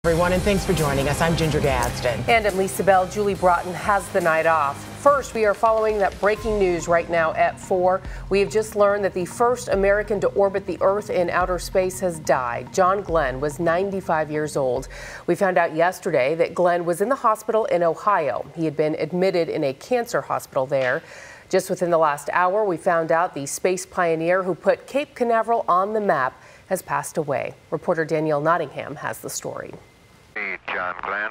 Everyone, and thanks for joining us. I'm Ginger Gadsden. And I'm Lisa Bell. Julie Broughton has the night off. First, we are following that breaking news right now at 4. We have just learned that the first American to orbit the Earth in outer space has died. John Glenn was 95 years old. We found out yesterday that Glenn was in the hospital in Ohio. He had been admitted in a cancer hospital there. Just within the last hour, we found out the space pioneer who put Cape Canaveral on the map has passed away. Reporter Danielle Nottingham has the story. John Glenn.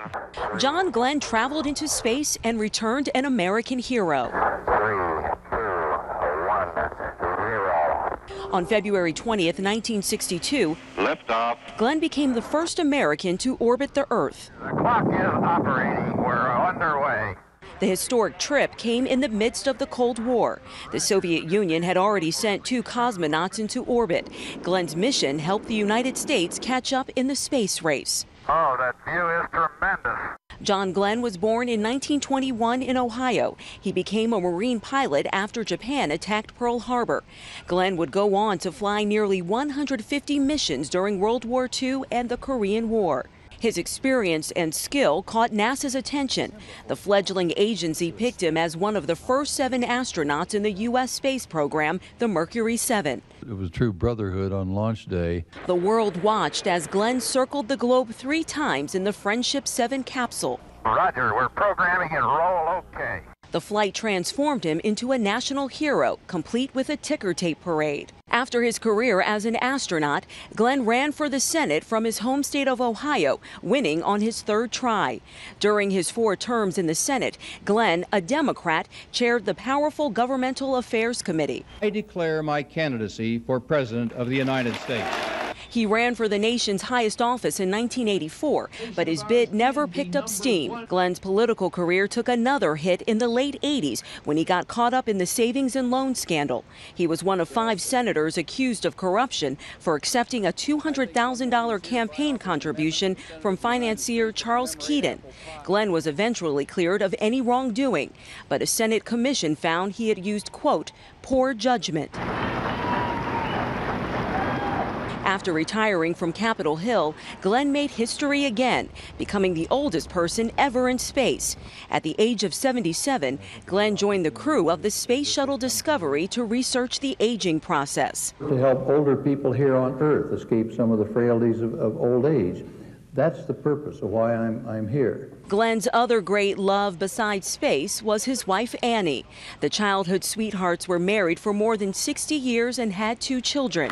John Glenn traveled into space and returned an American hero. 3, 2, 1, 0. On February 20th, 1962, Liftoff. Glenn became the first American to orbit the Earth. The clock is operating. We're underway. The historic trip came in the midst of the Cold War. The Soviet Union had already sent 2 cosmonauts into orbit. Glenn's mission helped the United States catch up in the space race. Oh, that view is tremendous. John Glenn was born in 1921 in Ohio. He became a Marine pilot after Japan attacked Pearl Harbor. Glenn would go on to fly nearly 150 missions during World War II and the Korean War. His experience and skill caught NASA's attention. The fledgling agency picked him as one of the first 7 astronauts in the U.S. space program, the Mercury 7. It was true brotherhood on launch day. The world watched as Glenn circled the globe 3 times in the Friendship 7 capsule. Roger, we're programming and roll okay. The flight transformed him into a national hero, complete with a ticker tape parade. After his career as an astronaut, Glenn ran for the Senate from his home state of Ohio, winning on his 3rd try. During his 4 terms in the Senate, Glenn, a Democrat, chaired the powerful Governmental Affairs Committee. I declare my candidacy for President of the United States. He ran for the nation's highest office in 1984, but his bid never picked up steam. Glenn's political career took another hit in the late 80s when he got caught up in the savings and loan scandal. He was one of 5 senators accused of corruption for accepting a $200,000 campaign contribution from financier Charles Keaton. Glenn was eventually cleared of any wrongdoing, but a Senate commission found he had used, quote, poor judgment. After retiring from Capitol Hill, Glenn made history again, becoming the oldest person ever in space. At the age of 77, Glenn joined the crew of the Space Shuttle Discovery to research the aging process. To help older people here on Earth escape some of the frailties of old age. That's the purpose of why I'm here. Glenn's other great love besides space was his wife, Annie. The childhood sweethearts were married for more than 60 years and had 2 children.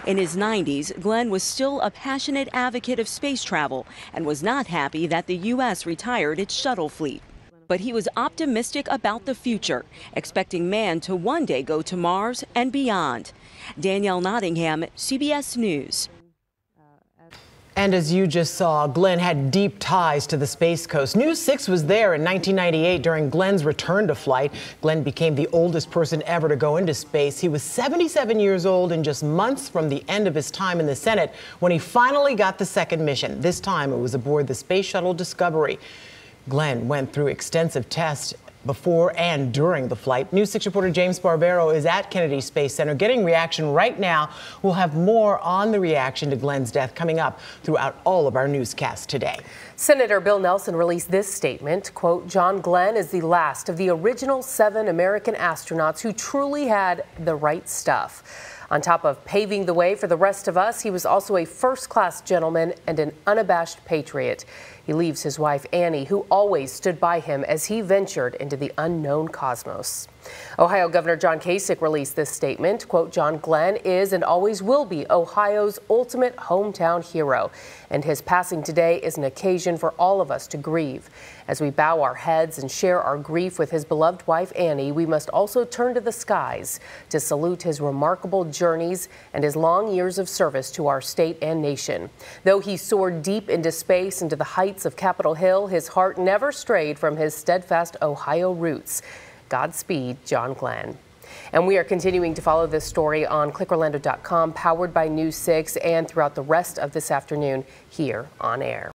In his 90s, Glenn was still a passionate advocate of space travel and was not happy that the U.S. retired its shuttle fleet. But he was optimistic about the future, expecting man to one day go to Mars and beyond. Danielle Nottingham, CBS News. And as you just saw, Glenn had deep ties to the Space Coast. News 6 was there in 1998 during Glenn's return to flight. Glenn became the oldest person ever to go into space. He was 77 years old and just months from the end of his time in the Senate when he finally got the 2nd mission. This time it was aboard the Space Shuttle Discovery. Glenn went through extensive tests before and during the flight. News 6 reporter James Barbero is at Kennedy Space Center getting reaction right now. We'll have more on the reaction to Glenn's death coming up throughout all of our newscasts today. Senator Bill Nelson released this statement, quote, John Glenn is the last of the original 7 American astronauts who truly had the right stuff. On top of paving the way for the rest of us, he was also a first-class gentleman and an unabashed patriot. He leaves his wife, Annie, who always stood by him as he ventured into the unknown cosmos. Ohio Governor John Kasich released this statement, quote, John Glenn is and always will be Ohio's ultimate hometown hero, and his passing today is an occasion for all of us to grieve. As we bow our heads and share our grief with his beloved wife, Annie, we must also turn to the skies to salute his remarkable journeys and his long years of service to our state and nation. Though he soared deep into space and to the heights of Capitol Hill, his heart never strayed from his steadfast Ohio roots. Godspeed, John Glenn. And we are continuing to follow this story on clickorlando.com, powered by News 6, and throughout the rest of this afternoon here on air.